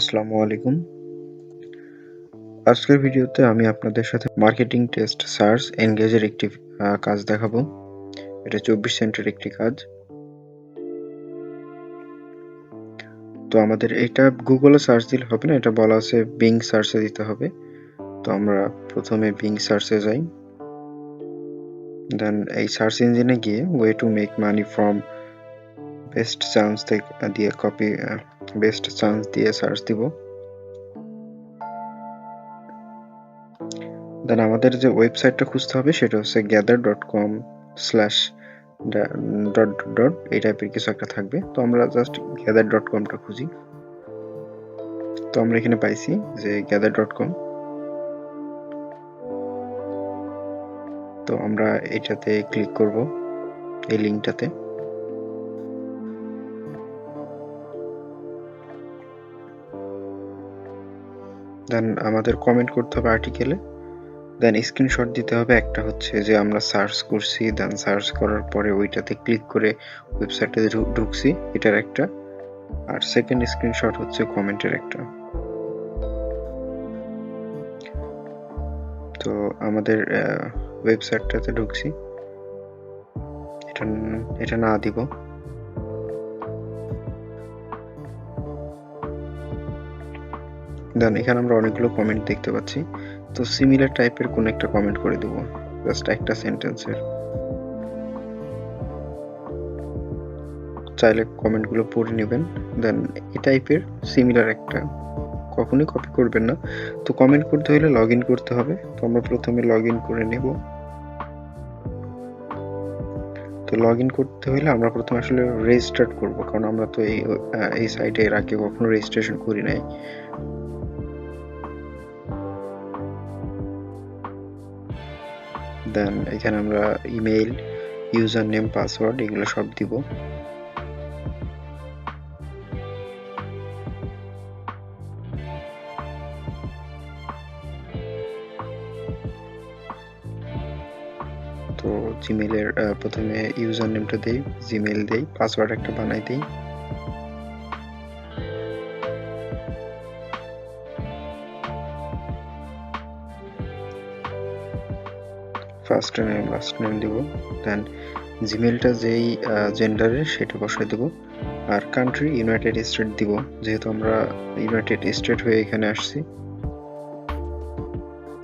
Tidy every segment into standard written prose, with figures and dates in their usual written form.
আসসালামু আলাইকুম। আজকের ভিডিওতে আমি আপনাদের সাথে মার্কেটিং টেস্ট সার্চ এনগেজের একটি কাজ দেখাবো। এটা 24 সেন্টের একটি কাজ। তো আমাদের এটা গুগলে সার্চ দিলে হবে না, এটা বলা আছে বিং সার্চে দিতে হবে। তো আমরা প্রথমে বিং সার্চে যাই। দেন এই সার্চ ইঞ্জিনে গিয়ে way to make money from best chance দিয়ে বেস্ট চান্স দিয়ে সার্চ দিব। দেন আমাদের যে ওয়েবসাইটটা খুঁজতে হবে সেটা হচ্ছে gather.com/ এই টাইপের কিছু একটা থাকবে। তো আমরা জাস্ট gather.com-টা খুঁজি। তো আমরা এখানে পাইছি যে gather.com। তো আমরা এটাতে ক্লিক করব, এই লিঙ্কটাতে। দেন আমাদের কমেন্ট করতে হবে আর্টিকেলে। দেন স্ক্রিনশট দিতে হবে। একটা হচ্ছে যে আমরা সার্চ করছি, দেন সার্চ করার পরে ওইটাতে ক্লিক করে ওয়েবসাইটে ঢুকছি, এটার একটা। আর সেকেন্ড স্ক্রিনশট হচ্ছে কমেন্টের একটা। তো আমাদের ওয়েবসাইটটাতে ঢুকছি, এটা না দিব। দেন এখানে আমরা অনেকগুলো কমেন্ট দেখতে পাচ্ছি। তো সিমিলার টাইপের কোন একটা কমেন্ট করে দেব, জাস্ট একটা সেন্টেন্সের। চাইলে কমেন্টগুলো পড়ে নেবেন। দেন এই টাইপের সিমিলার একটা, কখনোই কপি করবেন না। তো কমেন্ট করতে হলে লগ ইন করতে হবে। তো আমরা প্রথমে লগ ইন করে নেব। তো লগ ইন করতে হলে আমরা প্রথমে আসলে রেজিস্টার করব, কারণ আমরা তো এই সাইটে এর আগে কখনো রেজিস্ট্রেশন করি নাই। দেন এখানে আমরা ইমেইল, ইউজার নেম, পাসওয়ার্ড এগুলো সব দিব। তো জিমেইলের প্রথমে ইউজার নেমটা দেই, জিমেইল দেই, পাসওয়ার্ড একটা বানাই দেই। ফার্স্ট নেম লাস্ট নেম দিব। দেন জিমেইলটা যেই জেন্ডারের সেটা বসাই দেব। আর কান্ট্রি ইউনাইটেড স্টেট দিব, যেহেতু আমরা ইউনাইটেড স্টেট হয়ে এখানে আসছি।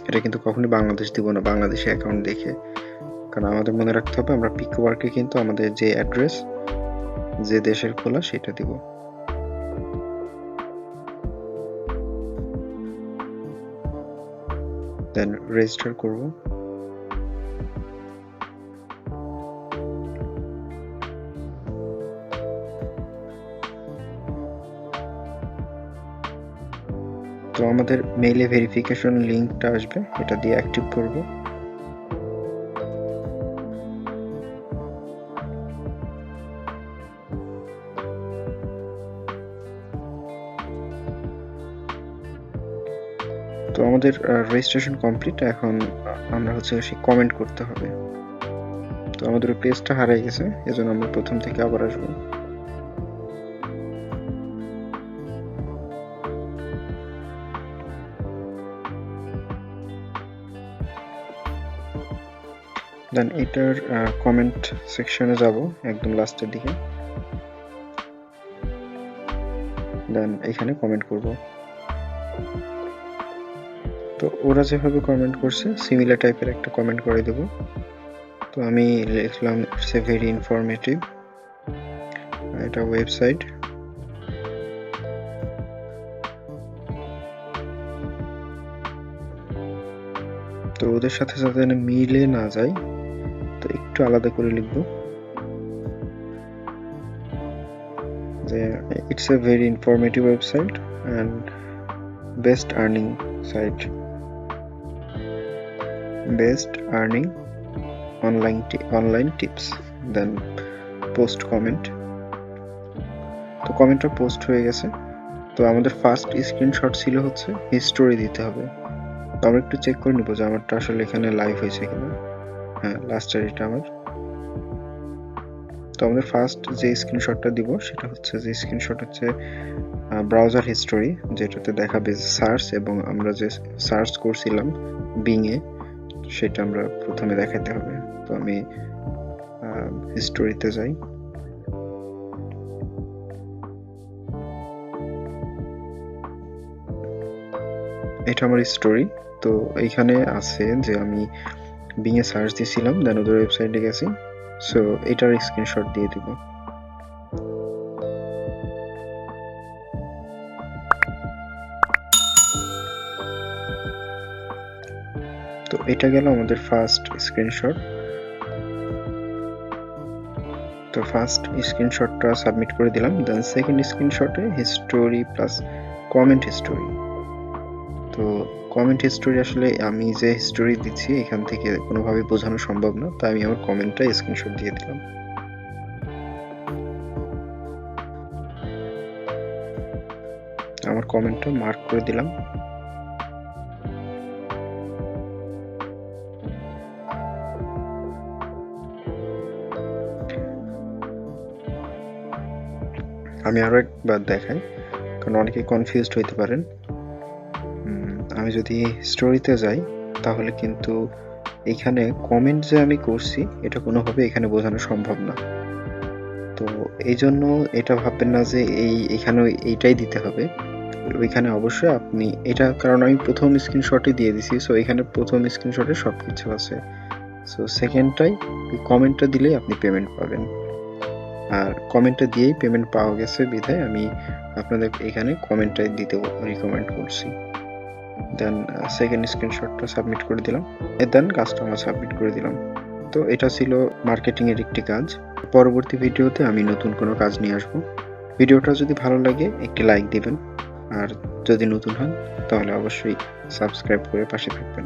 এটা কিন্তু কখনোই বাংলাদেশ দিব না, বাংলাদেশে অ্যাকাউন্ট দেখে, কারণ আমাদের মনে রাখতে হবে আমরা পিকওয়ার্কে কিন্তু আমাদের যে অ্যাড্রেস, যে দেশের খোলা সেটা দিব। দেন রেজিস্টার করব। তো আমাদের মেইলে ভেরিফিকেশন লিংকটা আসবে, এটা দিয়ে অ্যাক্টিভ করব। তো আমাদের রেজিস্ট্রেশন কমপ্লিট। এখন আমরা হচ্ছে সেই কমেন্ট করতে হবে। তো আমাদের পেজটা হারিয়ে গেছে, এজন্য আমরা প্রথম থেকে আবার আসবো। দেন এটার কমেন্ট সেকশনে যাব একদম লাস্টের দিকে। দেন এখানে কমেন্ট করব। তো ওরা যেভাবে কমেন্ট করছে সিমিলার টাইপের একটা কমেন্ট করে দেব। তো আমি লিখলাম ইটস এ ভেরি ইনফরমেটিভ, এটা ওয়েবসাইট। তো ওদের সাথে যাতে মিলে না যায়, তো একটু আলাদা করে লিখব যে it's a very informative website and best earning site, best earning online tips. Then post comment. তো কমেন্টটা পোস্ট হয়ে গেছে। তো আমাদের ফার্স্ট স্ক্রিনশট ছিল হচ্ছে হিস্টোরি দিতে হবে। তো আমরা একটু চেক করে নিব যে আমারটা আসলে এখানে লাইভ হয়েছে কিনা। হ্যাঁ, লাস্টের এটা আমার। তো আমাদের ফার্স্ট যে স্ক্রিনশটটা দিব সেটা হচ্ছে যে স্ক্রিনশট হচ্ছে ব্রাউজার হিস্টোরি, যেটাতে দেখাবে সার্চ এবং আমরা যে সার্চ করছিলাম বিংয়ে সেটা আমরা প্রথমে দেখাতে হবে। তো আমি হিস্টোরিতে যাই। এটা আমার স্টোরি। তো এইখানে আছে যে আমি বিং এ সার্চ দিয়েছিলাম, দেন ওদের ওয়েবসাইটে গেছি। সো এটার স্ক্রিনশট দিয়ে দিব। তো এটা গেল আমাদের ফার্স্ট স্ক্রিনশট। তো ফার্স্ট স্ক্রিনশটটা সাবমিট করে দিলাম। দেন সেকেন্ড স্ক্রিনশটে হিস্টোরি প্লাস কমেন্ট হিস্টোরি। তো কমেন্ট হিস্টোরি আসলে আমি যে হিস্টোরি দিচ্ছি এখান থেকে কোনোভাবে বোঝানো সম্ভব না, তাই আমি আমার কমেন্টটা স্ক্রিনশট দিয়ে দিলাম। আমার কমেন্টটা মার্ক করে দিলাম। আমি আরো একবার দেখাই, কারণ অনেকে কনফিউজড হইতে পারেন। আমি যদি স্টোরিতে যাই তাহলে কিন্তু এখানে কমেন্ট যে আমি করছি এটা কোনোভাবে এখানে বোঝানো সম্ভব না। তো এই জন্য এটা ভাববেন না যে এখানে এইটাই দিতে হবে। ওইখানে অবশ্যই আপনি এটা, কারণ আমি প্রথম স্ক্রিনশটই দিয়ে দিছি, সো এখানে প্রথম স্ক্রিনশটে সব কিছু আছে। সো সেকেন্ডটাই কমেন্টটা দিলেই আপনি পেমেন্ট পাবেন। আর কমেন্টটা দিয়েই পেমেন্ট পাওয়া গেছে বিধায় আমি আপনাদের এখানে কমেন্টটাই দিতে রিকমেন্ড করছি। দেন সেকেন্ড স্ক্রিনশটটা সাবমিট করে দিলাম। দেন কাস্টমার সাবমিট করে দিলাম। তো এটা ছিল মার্কেটিং এর একটি কাজ। পরবর্তী ভিডিওতে আমি নতুন কোনো কাজ নিয়ে আসব। ভিডিওটা যদি ভালো লাগে একটি লাইক দিবেন, আর যদি নতুন হন তাহলে অবশ্যই সাবস্ক্রাইব করে পাশে থাকবেন।